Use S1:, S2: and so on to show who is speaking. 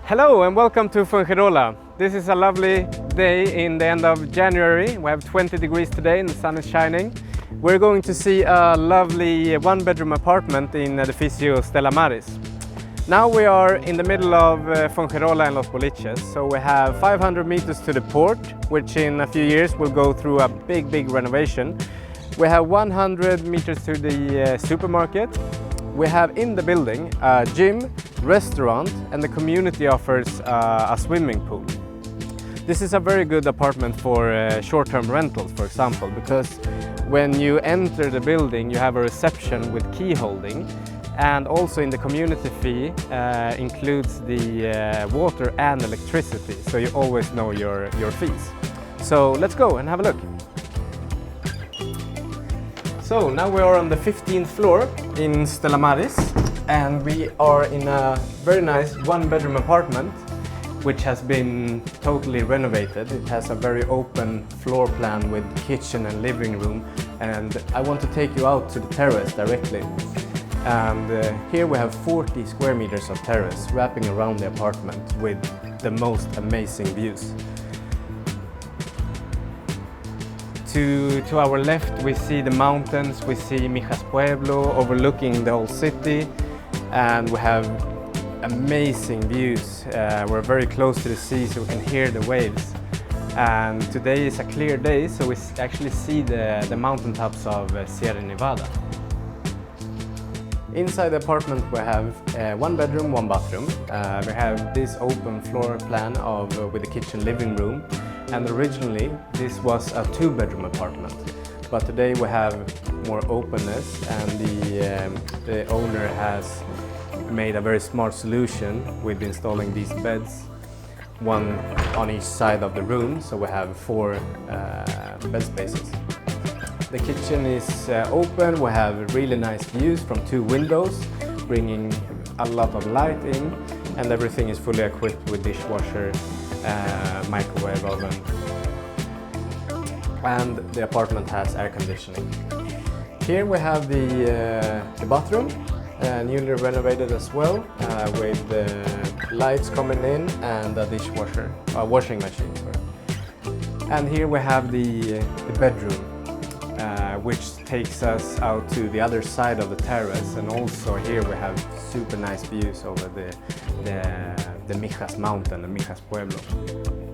S1: Hello and welcome to Fuengirola. This is a lovely day in the end of January. We have 20 degrees today and the sun is shining. We're going to see a lovely one-bedroom apartment in edificio Stella Maris. Now we are in the middle of Fuengirola and Los Boliches, so we have 500 meters to the port, which in a few years will go through a big renovation. We have 100 meters to the supermarket. We have in the building a gym, restaurant, and the community offers a swimming pool. This is a very good apartment for short-term rentals, for example, because when you enter the building you have a reception with key holding, and also in the community fee includes the water and electricity, so you always know your fees. So let's go and have a look. So now we are on the 15th floor in Stella Maris, and we are in a very nice one-bedroom apartment which has been totally renovated. It has a very open floor plan with kitchen and living room, and I want to take you out to the terrace directly. And here we have 40 square meters of terrace wrapping around the apartment with the most amazing views. To our left we see the mountains, we see Mijas Pueblo overlooking the whole city, and we have amazing views. We're very close to the sea, so we can hear the waves. And today is a clear day, so we actually see the mountaintops of Sierra Nevada. Inside the apartment we have one bedroom, one bathroom. We have this open floor plan with the kitchen living room, and originally this was a two-bedroom apartment. But today we have more openness, and the owner has made a very smart solution with installing these beds, one on each side of the room, so we have 4 bed spaces. The kitchen is open, we have really nice views from 2 windows, bringing a lot of light in, and everything is fully equipped with dishwasher, microwave oven, and the apartment has air conditioning. Here we have the bathroom, newly renovated as well, with lights coming in and a dishwasher, a washing machine. Sorry. And here we have the bedroom, which takes us out to the other side of the terrace, and also here we have super nice views over the Mijas mountain, the Mijas Pueblo.